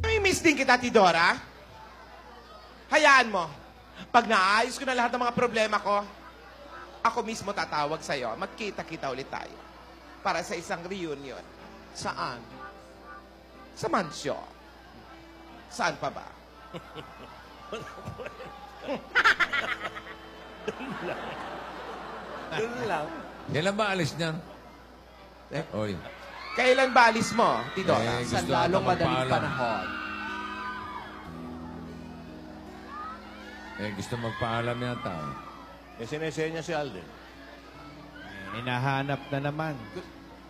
Namimiss din kita, Tidora. Hayaan mo. Pag naayos ko na lahat ng mga problema ko, ako mismo tatawag sa'yo. Magkita-kita ulit tayo. Para sa isang reunion. Saan? Sa mansyon. Saan pa ba? Doon lang. Kailan ba alis niyan? Oy. Kailan ba alis mo, Tidora? Gusto Sa lalong ata madaling magpaalam. panahon. Gusto magpaalam yata. Sinesenya si Alden. Hinahanap na naman.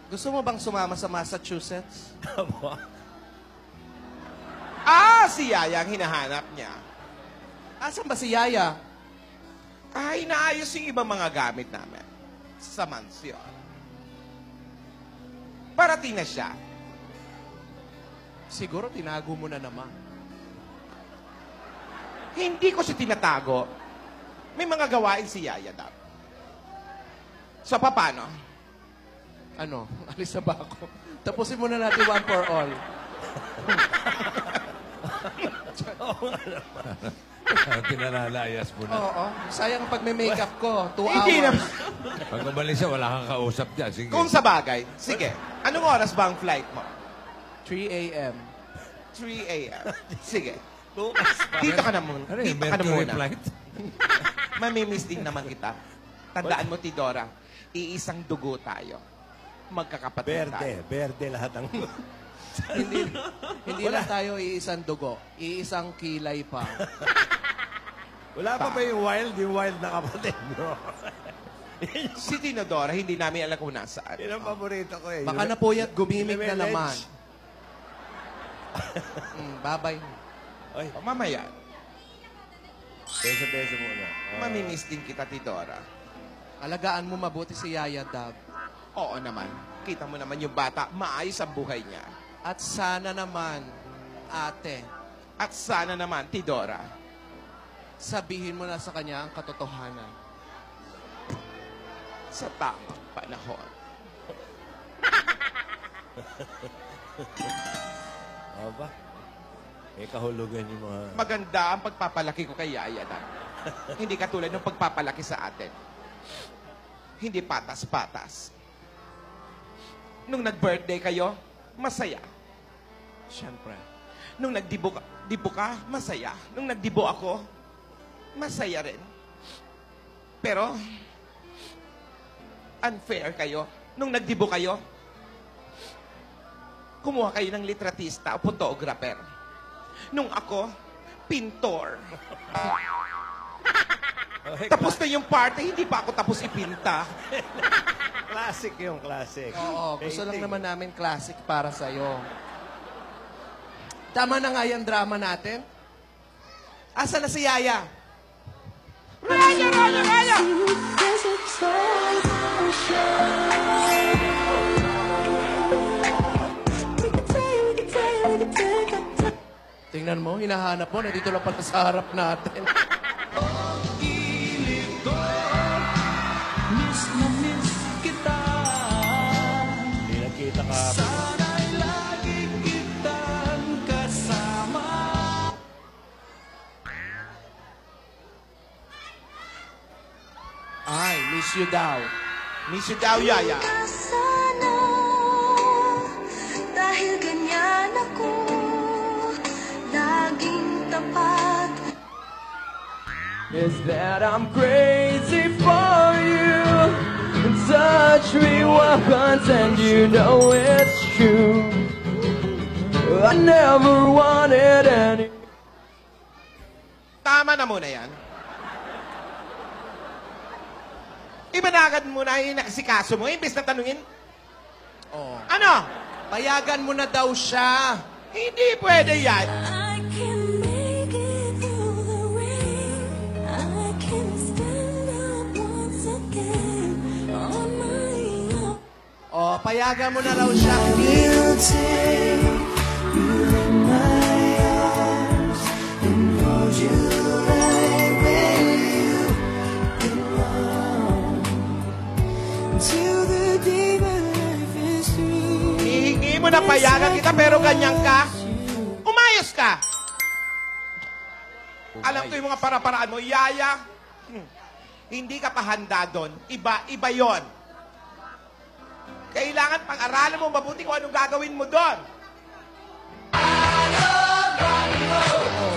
Gusto mo bang sumama sa Massachusetts? Si Yaya ang hinahanap niya. Asan ba si Yaya? Inaayos yung ibang mga gamit namin. Sa mansyon. Parating na siya. Siguro tinago mo na naman. Hindi ko siya tinatago. May mga gawain si Yaya daw. So, paano? Ano? Alis na ba ako? Tapusin muna natin one for all. Pinalalayas mo na. Oo. Sayang pag may makeup ko. 2 hours. Hindi naman. Pag umalis siya, wala kang kausap dyan. Sige. Kung sa bagay. Sige. Anong oras ba ang flight mo? 3 a.m. 3 a.m. Sige. Bukas pa. Dito ka na muna. Ano Dito yung ka na Mercury muna. flight? Mamimiss din naman kita. Tandaan mo, Tidora, iisang dugo tayo. Magkakapatid tayo. Berde lahat ang... Hindi lang tayo iisang dugo. Iisang kilay pa. Wala pa ba yung wild na kapatid, bro? Si Tinodora, hindi namin alam kung nasaan. Yun ang paborito ko eh. Baka napuyat gumimik na Yung naman. ledge. Babay. Ay, O, mamaya, beso-beso muna. mamimiss din kita, Tidora. Alagaan mo mabuti si Yaya Dab. Oo naman. Kita mo naman yung bata, maayos ang buhay niya. At sana naman, ate, At sana naman, Tidora, sabihin mo na sa kanya ang katotohanan. sa tamang panahon. Aba, may kahulugan yung mga... Maganda ang pagpapalaki ko kay Yaya na. Hindi katulad ng pagpapalaki sa atin. Hindi patas-patas. Nung nag-birthday kayo, masaya. Siyempre. Nung nagdibo ka, masaya. Nung nagdibo ako, masaya rin. Pero, unfair kayo. Nung nagdibo kayo, kumuha kayo ng litratista o photographer. Nung ako, pintor. Tapos na yung party, hindi pa ako tapos ipinta. Classic yung classic. Oo, gusto lang Painting. naman namin classic para sa'yo. Tama na nga yung drama natin. Asa na si Yaya? Raya! Tingnan mo, hinahanap mo, nandito lang pala sa harap natin. Hindi nakita ka. Ay, miss you daw. Miss you daw, Yaya. Sana dahil ganyan ako laging tapat. Is that I'm crazy for you and touch me once and you know it's true. I never wanted any. Tama na muna yan. Ibanagad mo na yung nakasikaso mo, imbes na tanungin, Oh. ano? Payagan mo na daw siya. Hindi pwede yan. I can make it through the rain. I can stand up once again on my own. Oh, payagan mo na raw siya. We'll mo na payagan kita pero ganyan ka? Umayos ka! Alam ko yung mga para-paraan mo, Yaya. Hindi ka pa handa doon. Iba yon. Kailangan pag-aralan mo mabuti kung anong gagawin mo doon.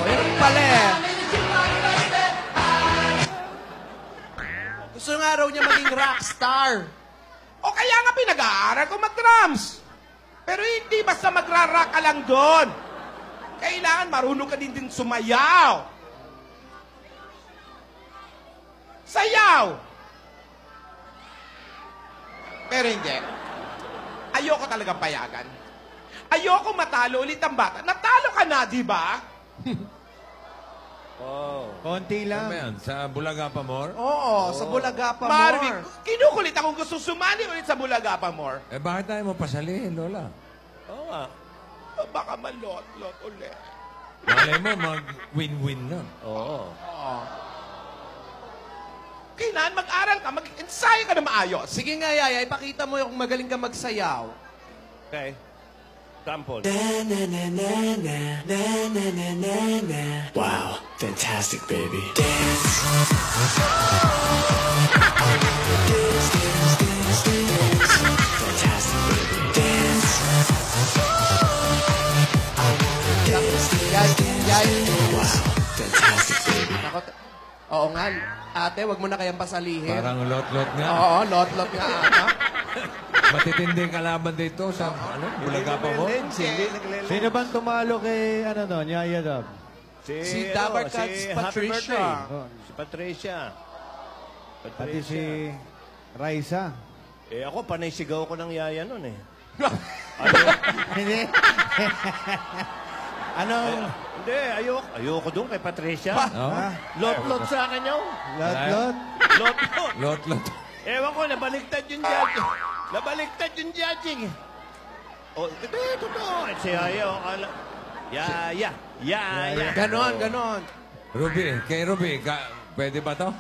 Yan pala eh. Gusto nga raw niya maging rockstar. O kaya nga pinag-aaral ko mag-drums. Pero hindi basta magra-rock ka lang doon. Kailangan marunong ka din sumayaw. Sayaw! Pero hindi. Ayoko talagang payagan. Ayoko matalo ulit ang bata. Natalo ka na, di ba? Konti Ano lang. ba yan? Sa Bulaga pa more? Oo, sa Bulaga pa Marvin, more. kinukulit akong gusto sumali ulit sa Bulaga pa more. Eh, bakit tayo mo pasalihin, Lola? Oo nga. Baka malot-lot ulit. Malay mo, mag-win-win na. Oo. Kailangan mag-aral ka, mag-ensayo ka na maayos. Sige nga, Yaya, ipakita mo yung magaling ka magsayaw. Okay. Sample. Wow, fantastic, baby. Dance. Fantastic, baby. Dance. Yay. Wow, fantastic, baby. Nako, oo nga, ate, wag mo na kayang pasalihin. Parang lot-lot nga. Oo, lot-lot nga ata. Matitinding kalaban dito sa Bulaga pa more? Sino bang tumalo kay, ano doon, Yaya Dab? Si Dabarkad's Happy Patricia. Birthday. Si Patricia. Pati si Raisa. Eh ako, panay sigaw ko ng Yaya nun eh. Hindi. Ano? Hindi, ayoko doon kay Patricia. Oh? Lot-lot sa akin yun. Lot-lot. Lot-lot. Lot-lot. Ewan ko, nabaliktad yung judging. Nabaliktad yung judging. Oh, hindi, totoo. Si Yaya, Yaya. Ganon. Ruby, kay Ruby, pwede ba to?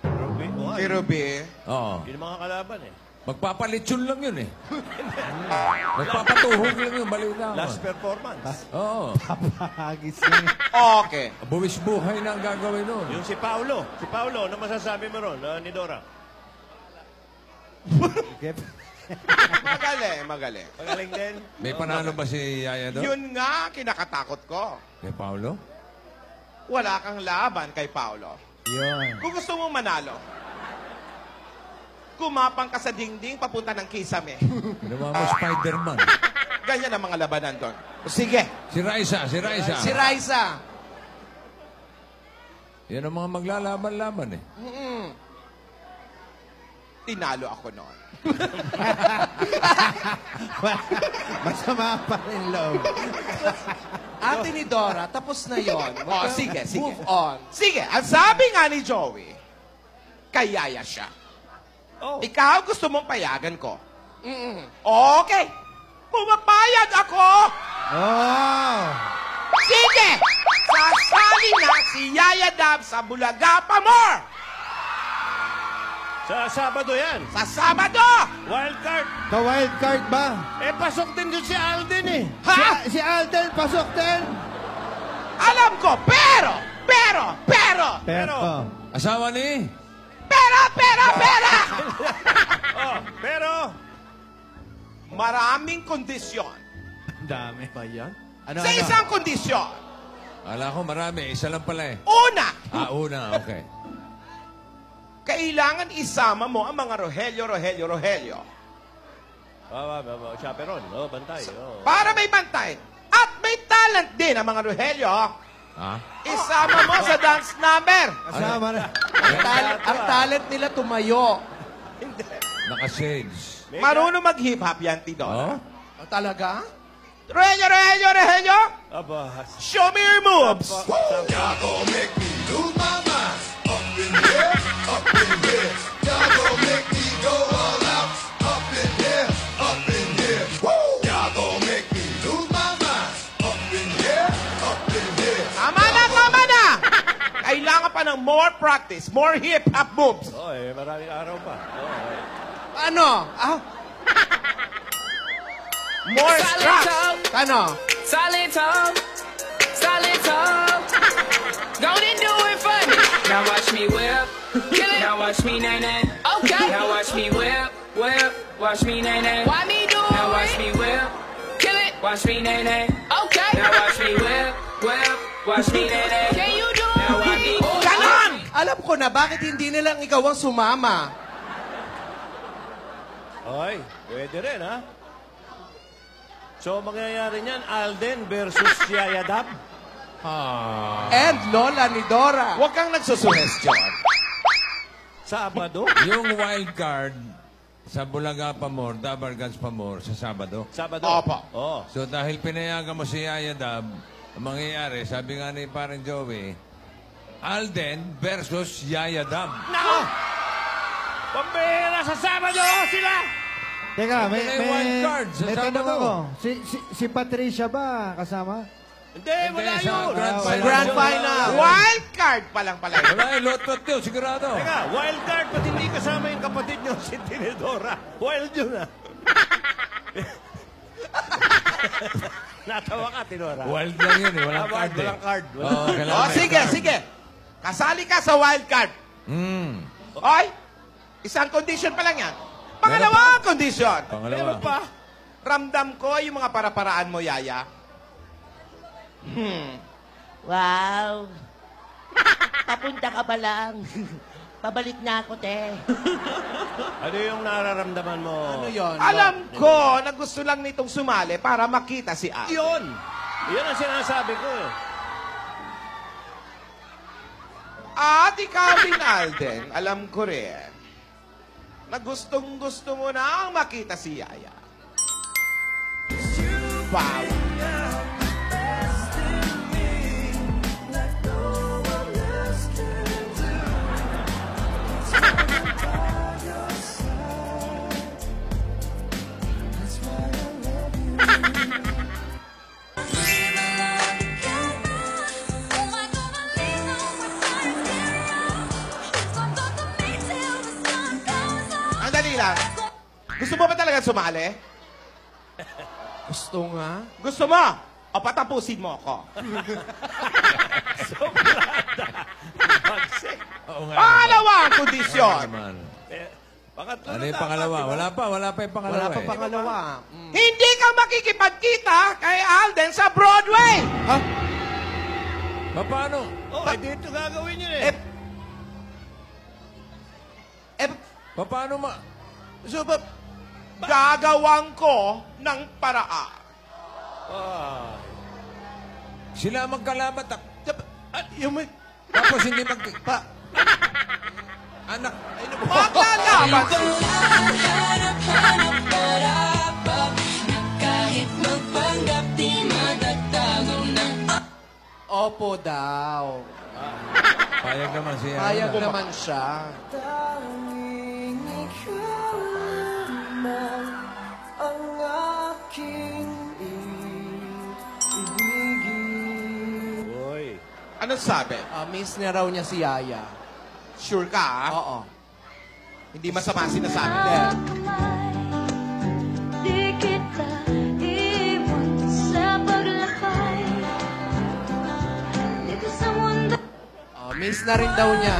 Ruby, Kay Ruby, Oo. Hindi mga kalaban eh. Magpapalitsyon lang yun eh. Magpapatuhog lang yun, baliw na ako. Last performance. Oo. Hagis niya. okay. Buwis buhay na ang gagawin nun. Yung si Paulo. Si Paulo, ano masasabi mo ron, ni Dora? Magaling. Magaling din. May panalo ba si Yaya doon? Yun nga, kinakatakot ko. Kay Paolo? Wala kang laban kay Paolo. Yun. Kung gusto mo manalo, kumapang ka sa dingding papunta ng kisame. Ginawa mo Spider-Man. Ganyan ang mga labanan doon. Sige. Si Raisa. Si Raisa. Yan ang mga maglalaban-laban eh. Tinalo ako noon. Masama pa rin loob. Ate ni Dora, tapos na yon. Oh, sige. Move on. Sige, ang sabi nga ni Joey, kayaya siya. Oh. Ikaw gusto mong payagan ko. Okay. Pumapayag ako. Oh! Sige! Sasali na si Yaya Dab sa Bulaga pa more! Sa Sabado yan. Sa Sabado! Wild card. Ka-wild card ba? Eh, pasok din doon si Alden eh. Ha? Si Alden, pasok din! Alam ko, pero! Pero. Asawa ni? Pera! Oh, pero, Maraming kondisyon. Dami. Ba yan? Ano, Sa isang kondisyon, Ala ko marami. Isa lang pala eh. una, Una. Okay. kailangan isama mo ang mga Rogelio. chaperon. Oh, bantay. Oh. Para may bantay. At may talent din ang mga Rogelio. Ha? Isama mo sa dance number. Kasama na. Ang talent nila tumayo. Naka-shades. Marunong mag-hip-hop yan, Tidor. Oh? Oh, talaga? Rogelio! Aba, Show me your moves! Tama na! Kailangan pa ng more practice, more hip-hop moves. oh, maraming araw pa. Oh, Ano? More straps. Ano? Solid talk, solid talk. Go and do it for me. Now watch me whip, kill it. Now watch me nay nay. Okay. Now watch me whip, whip. Watch me nay nay. Why me do it? Now watch me whip, kill it. Watch me nay nay. Okay. Now watch me whip, whip. Watch me nay nay. Can you do it? Now watch me. Ganon! Alam ko na, bakit hindi nilang ikaw ang sumama? Oy, pwede rin, ha? So, mangyayari niyan, Alden versus Yaya Dab. And Lola ni Dora. Huwag kang nagsusuhestyon. Sabado? Yung wild card sa Bulaga Pamor, Dabargans Pamor, sa Sabado. Sabado? Opo. Oh. So dahil pinayagan mo si Yaya Dab, ang mangyayari, sabi nga ni parang Joey, Alden versus Yaya Dab. Nako! Pambira sa Sabado sila! Teka, may May wild card sa may tanong Sabado. ako. Si Patricia ba kasama? Hindi, wala sa yun. Grand Ah, Final. Grand Final. Wild card pa lang pala. Wala, lot-lot yun, sigurado. Teka, wild card, ba't hindi kasama yung kapatid niyo si Tinidora? Wild yun, ha? Natawa ka, Tinora. Wild lang yun eh, walang Ah, card eh. walang card. Oo, kailangan O, may sige, card. sige. Kasali ka sa wild card. Oy, isang condition pa lang yan. Pangalawang condition. Pangalawa. Meron pa? Ramdam ko yung mga para-paraan mo, Yaya. Wow. Papunta ka ba lang? Pabalik na ako, te. Ano yung nararamdaman mo? Ano yun? Alam ko na gusto lang nitong sumali para makita si Al. Yun! Yun ang sinasabi ko, eh. At ikaw din, Alden, alam ko rin na gustong-gusto mo na makita si Yaya. Wow. Ang dali lang. Gusto mo ba talaga sumali? Gusto nga. Gusto mo? O patapusin mo ako. Oo nga. Pangalawang kondisyon. Naman. Pangatlo Ano na yung dapat, pangalawa? di ba? Wala pa yung pangalawa Wala pa eh. pangalawa. Hindi ka makikipagkita kay Alden sa Broadway. Paano? Oh, eh, dito gagawin yun, eh. Paano So, gagawang ko ng paraan. Ah. Sila magkalamat. Yung may... Tapos hindi Anak. Maglalaban si... Opo daw. Payag naman siya. Payag naman siya. Uy. Ano sabi? Miss na raw niya si Yaya. Sure ka, ha? Oo. Hindi masama sinasabi. Di kita iwan sa paglakay dito sa mundo. Miss na rin daw niya.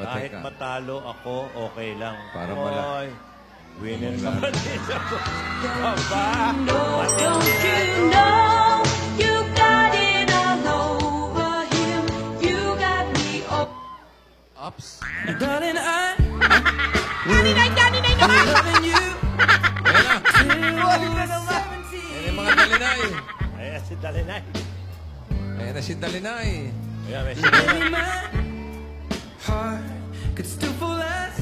Kahit Patay ka. matalo ako, okay lang. Para Oy, mala- winner ka pa dito. Aba, Don't you know you got it all over him? You got me all. Oops. Darling, Naninay naman! loving you. Ayan yung mga dalinay. ayan si Dalinay. Ayan na si dalinay. Ayan, may Maybe my heart could still fall as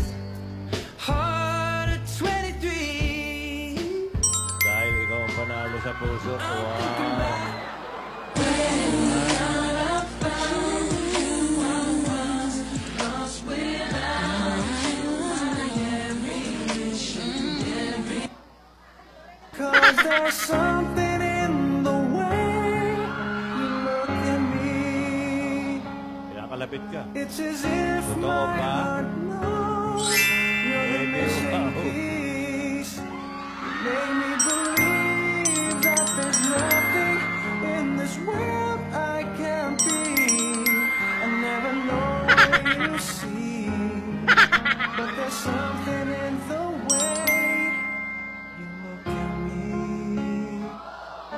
hard at 23. Dahil ikaw ang panalo sa puso. Wow. 'cause there's something in the way you look at me. Pinakalapit ka. It's as if Totoo my ba? heart knows you're the Pwede missing ba? piece. You made me believe that there's nothing in this world I can't be. I never know what you see, but there's something in the way you look at me.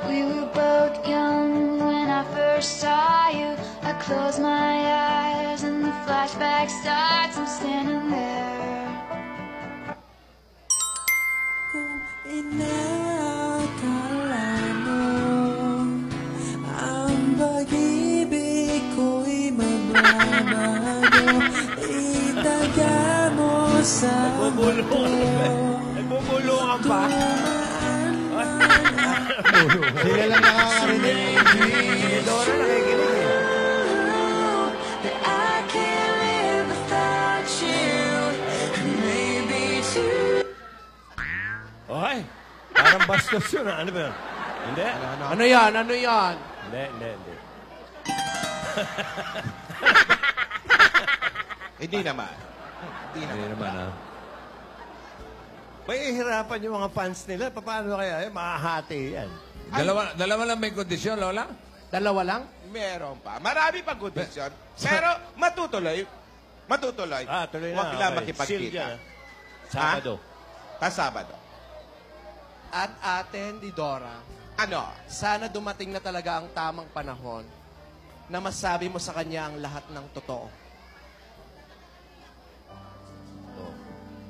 We were both young when I first saw you. I close my eyes and the flashback starts. I'm standing there. Inakala mo ang pag-ibig ko'y mababago. Itaga mo sa Nagbubulungan pa. Sila lang nakakarinig. Dora nakikinig eh. that I can't live without you. Maybe too. Okay. Parang bastos yun. Ano ba yun? Hindi. Ano yan? Ano yan? Hindi. Hindi naman. Hindi naman, ha? May hirapan yung mga fans nila. Paano kaya? Mahahati yan. Dalawa lang may kondisyon, Lola? Dalawa lang? Meron pa. Marami pang kondisyon. Pero matutuloy. Matutuloy. Tuloy na. Huwag lang Okay. Seal makipagkita. dyan, Sabado. Sabado. At atin, di Dora, Ano? sana dumating na talaga ang tamang panahon na masabi mo sa kanya ang lahat ng totoo.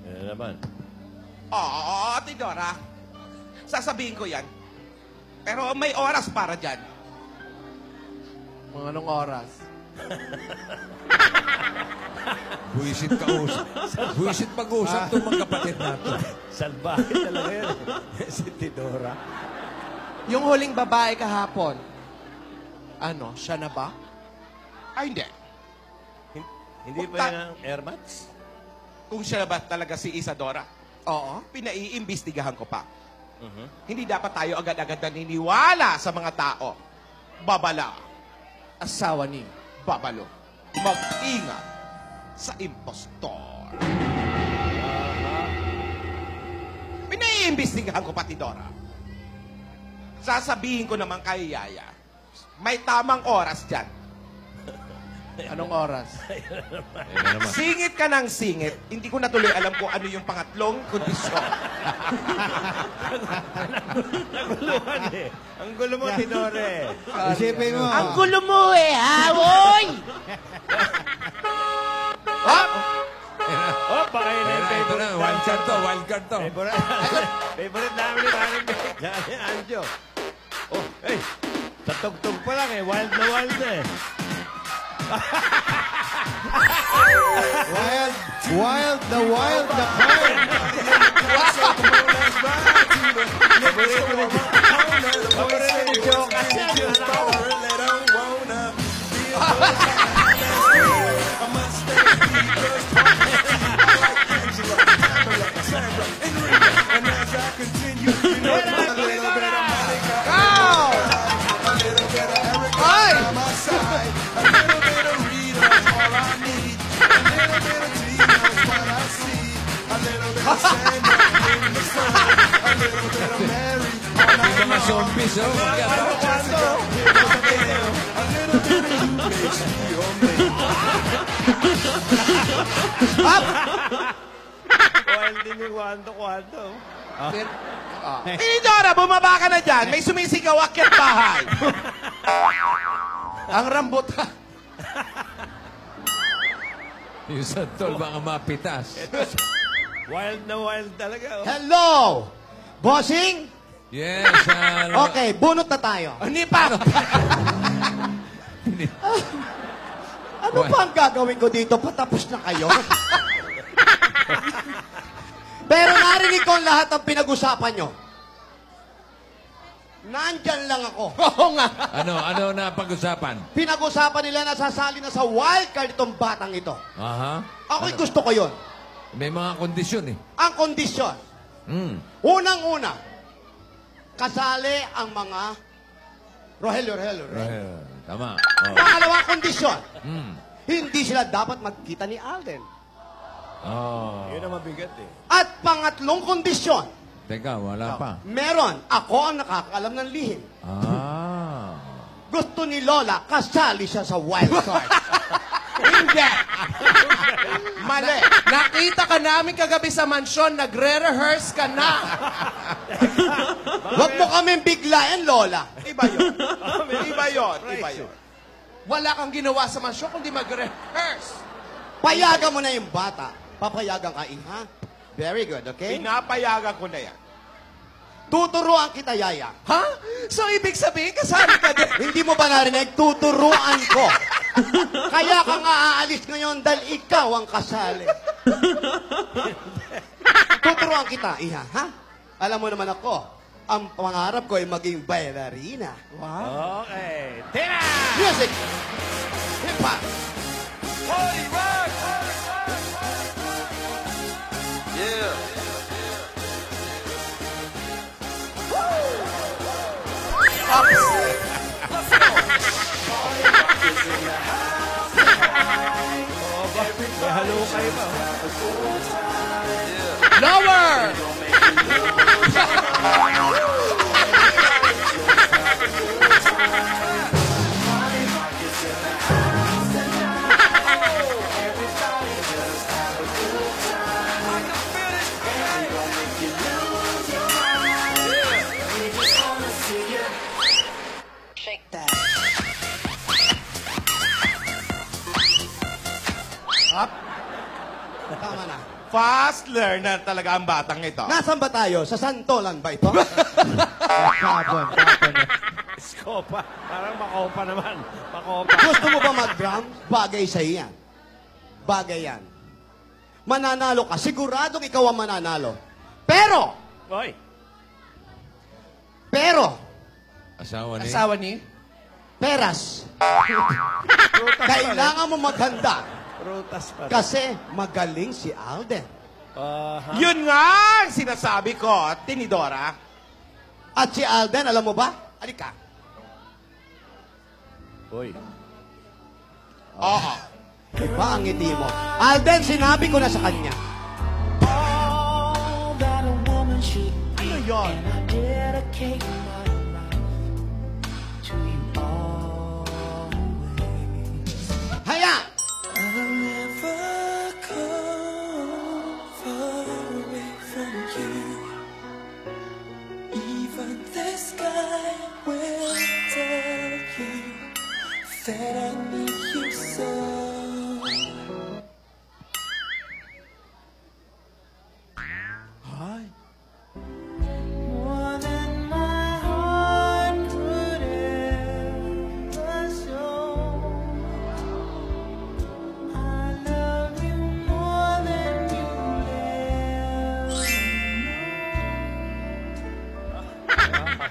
Yan naman. Oo, Tidora. Sasabihin ko yan. Pero may oras para dyan. Mga anong oras? Buisit kausap. Buisit pag-usap itong mga kapatid natin. Salbahe talaga yan. Si Tidora. Yung huling babae kahapon, ano, siya na ba? Ay, hindi. Hindi pa yan ang airmats? Kung siya ba talaga si Isadora, Oo. pinaiimbestigahan ko pa. Hindi dapat tayo agad-agad naniniwala sa mga tao. Babala. Asawa ni. Babalo. Mag-ingat sa impostor. Pinaiimbestigahan ko pa, Tidora. Sasabihin ko naman kay Yaya, may tamang oras dyan. Anong oras? Singit ka ng singit, hindi ko na tuloy alam kung ano yung pangatlong kondisyon. Naguluhan eh. Ang gulo mo, Tidore. Isipin mo. Ang gulo mo eh, ha? Woy! Baka yun yung Ito na, favorite. wild card to. Favorite namin ni Manong Bek. Yan, Anjo. Oh, hey. Sa tugtog pa lang eh. Wild na wild na eh. Wild na wild. Paborito ni Joe kasi yun. Yung mga zombies, oh. Wild din yung kwento. Tidora, bumaba ka na dyan. May sumisigaw akyat bahay. Ang rambutan. Yung santol, baka mapitas. Wild na wild talaga. Oh. Hello! Bossing? Yes, Okay, bunot na tayo. Hindi pa. Ano pa ang gagawin ko dito? Patapos na kayo? Pero narinig ko ang lahat ng pinag-usapan nyo. Nandyan lang ako. Oo nga. Ano na pag-usapan? Pinag-usapan nila na sasali na sa wildcard itong batang ito. Aha. Ako'y gusto ko yon. May mga kondisyon eh. Ang kondisyon, Mm. unang-una, kasali ang mga Rogelio. Tama. Pangalawang kondisyon, Hmm. hindi sila dapat magkita ni Alden. Oh. Yun ang mabigat eh. At pangatlong kondisyon, Teka, wala pa. meron, ako ang nakakaalam ng lihim. Ah. Gusto ni Lola, kasali siya sa wild card. Hindi. Mali. Nakita ka namin kagabi sa mansyon, nagre-rehearse ka na. Huwag mo kaming biglayan, Lola. Iba yun. Iba yun. Iba yun. Wala kang ginawa sa mansyon kundi mag-rehearse. Payagan mo na yung bata. Papayagan ka, Iha. Very good, okay? Pinapayagan ko na yan. Tuturuan kita, Yaya. Ha? So, ibig sabihin, kasali ka din. Hindi mo ba narinig? Tuturuan ko. Kaya ka nga aalis ngayon dahil ikaw ang kasali. Tuturuan kita, Iha, ha? Alam mo naman ako, ang pangarap ko ay maging bailarina. Wow. Okay. Tira! Music! Hip-hop! May halukay pa. Lower! Shake that. Tama na. Fast learner talaga ang batang ito. Nasaan ba tayo? Sa Santolan ba ito? Kapon. Skopa. Parang makopa naman. Makopa. Gusto mo ba mag-drum? Bagay sa yan. Bagay yan. Mananalo ka. Siguradong ikaw ang mananalo. Pero, Hoy. Asawa ni? Asawa ni? peras. Kailangan mo maghanda. Prutas pa. Kasi magaling si Alden. Yun nga ang sinasabi ko, Tinidora. At si Alden, alam mo ba? Halika. Hoy. Oo. Iba ang ngiti mo. Alden, sinabi ko na sa kanya. All that a woman should be. Ano yun? And I dedicate my life to you always. Haya! I'll never come far away from you. Even the sky will tell you that I need you so. More than my heart could ever show. I love you more than you'll ever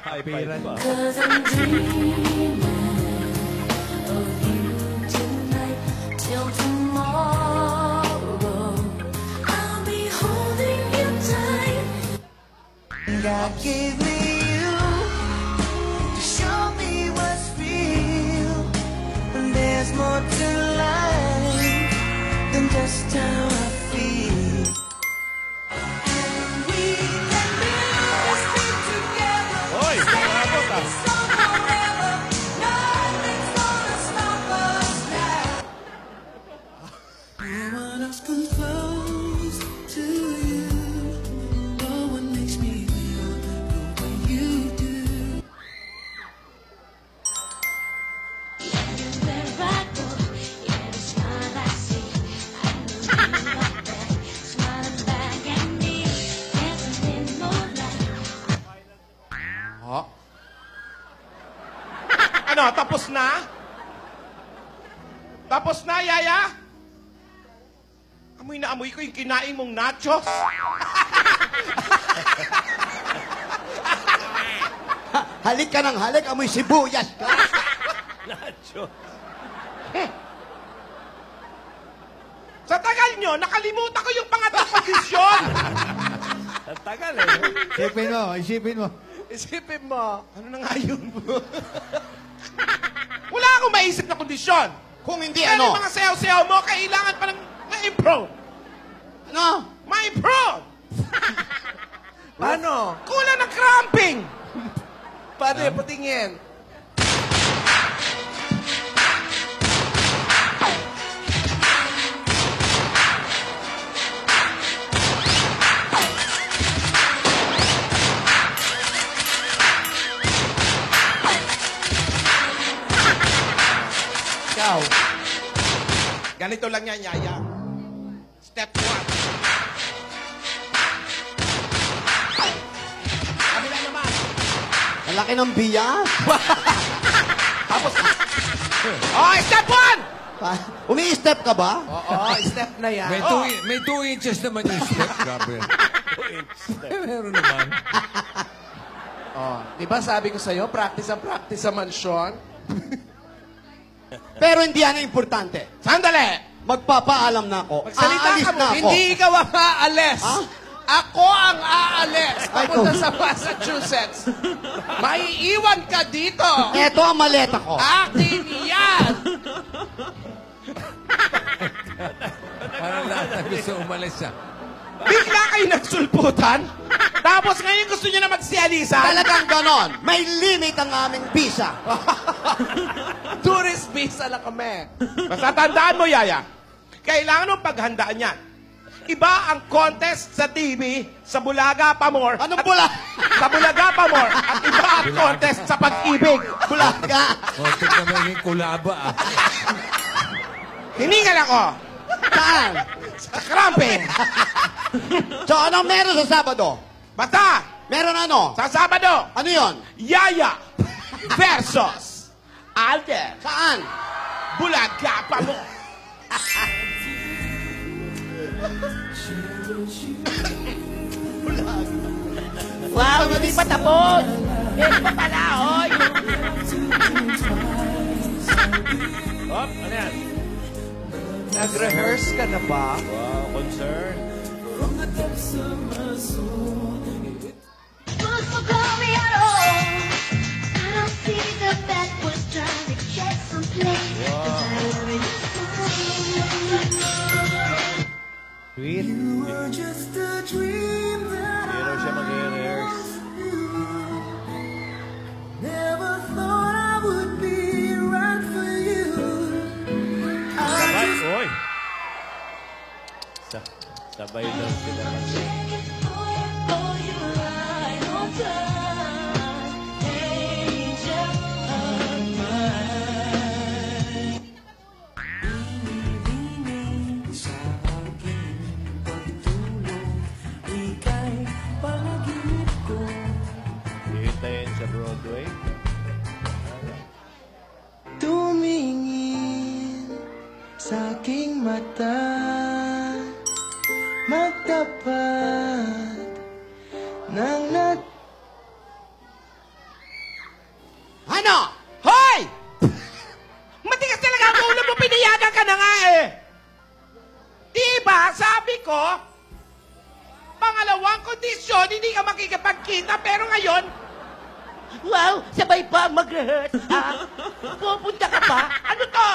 High five pa. 'Cause I'm dreaming of you tonight till tomorrow. I'll be holding you tight. God gave me you to show me what's real. And there's more to life than just how I feel. And we can build this thing together. Hoy, marabot ah. So forever, nothing's gonna stop us now. No one else comes close to you. No one makes me feel the way you do. Very right, boy. Yeah, the smile I see. I know you like that. Smiling back at me, dancing in the moonlight. Ano, tapos na? Tapos na, Yaya? Amoy na amoy ko yung kinain mong nachos. Halik ka ng halik, amoy sibuyas ka. Nacho. Sa tagal nyo, nakalimutan ko yung pangatlong posisyon. Ang tagal eh. Isipin mo. Isipin mo. Ano na nga yun? Wala akong maisip na kondisyon. Kung hindi Pero ano? yung mga sayaw-sayaw mo, kailangan pa ng ma-improve. Ano? Ma-improve! Paano? Kulang ng cramping! Paano yung patingin? Ikaw. Ganito lang yan, Yaya. Step 1. Kabila naman. Ang laki ng biya. Tapos, oh, step 1! Umi-step ka ba? Oo, step na yan. May 2 inches naman yung step. Grabe. Meron naman. Oh, di ba sabi ko sa'yo, practice sa mansyon? Pero hindi yan ang importante. Sandali! Magpapaalam na ako. Magsalita Aalis ka na ako. Hindi ikaw ang aalis. Ha? Ako ang aalis. Papunta ikaw. sa Massachusetts. Maiiwan ka dito. Eto ang maleta ko. Akin yan. Parang lahat na gusto umalis siya. Bigla kayo nagsulputan? Tapos ngayon gusto nyo na magsialisa? Talagang ganon. May limit ang aming visa. Tourist visa lang kami. Basta tandaan mo, Yaya. Kailangan mong paghandaan yan. Iba ang contest sa TV, sa Bulaga Pamor. Anong bula? Sa Bulaga Pamor. At iba ang contest sa pag-ibig. Bulaga. Konti na maging kulaba ah. Hiningal ako. Saan? Sa cramping. So, anong meron sa Sabado? Basta, Meron ano? sa Sabado, Ano yon? Yaya versus Alden. Saan? Bulaga Pamor. Wow, hindi pa tapos. Meron pa pala, oy. Hop, ano yan? Nag-rehearse ka na ba? Wow, concern. Lose my glory at all. I don't see the backwards trying to get some play. Sweet. You were just a dream that Hindi raw siya mag-rehearse. never thought I would be right for you. Sabay, oy! Sabay lang sila. Oh, you're right on time, angel of mine. Sa aking pagtulong, ika'y panaginip ko. Hihintayin sa Broadway. Tumingin sa aking mata, magtapat ng Ano? Hoy! Matigas talaga ang ulo mo, pinayagan ka na nga eh. Diba, sabi ko, pangalawang kondisyon, hindi ka makikipagkita, pero ngayon, Wow, sabay pa ang mag-rehearse, ha? Pupunta ka pa? ano to?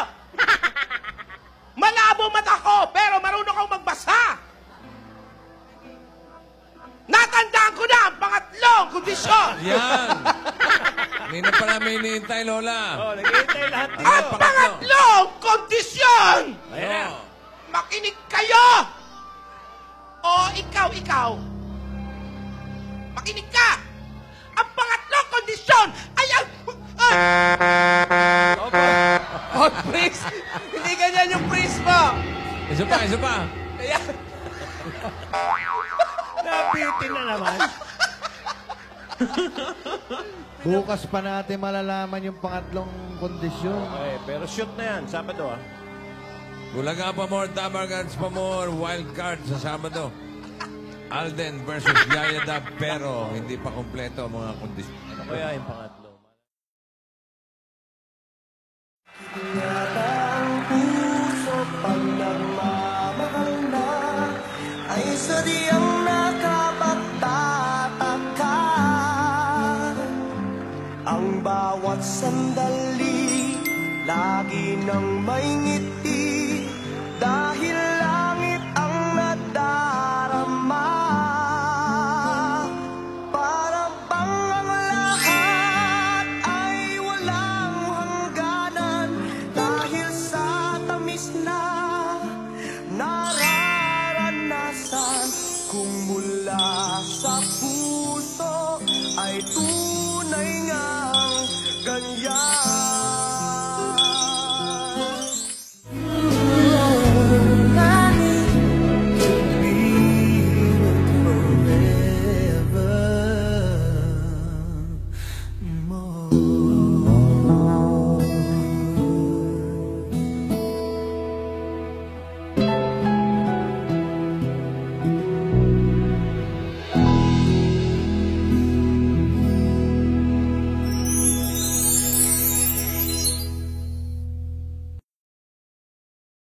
Malabo mata ko, pero marunong akong magbasa. Natandaan ko na ang pangatlong kondisyon. Yan. Hindi na pala may hinihintay, Lola. Oh, naghihintay lahat dito. Ang pangatlong kondisyon! Ayan na. Makinig kayo! O ikaw. Makinig ka! Ang pangatlong kondisyon ay ang... Oh, please. Hindi ganyan yung priest mo. Isa pa. Kaya, Napitin na naman. Bukas pa natin malalaman yung pangatlong kondisyon. Okay, pero shoot na yan. Sabado ah. Bulaga Pamor, Dabargans Pamor, wild card sa Sabado. Alden versus Yaya Dab, pero hindi pa kompleto ang mga kondisyon. Ano kaya yung pangatlo? Yata ang puso pag nagmamahal na ay sadyang nakapagtataka. Ang bawat sandali, lagi nang may ngiti, dahil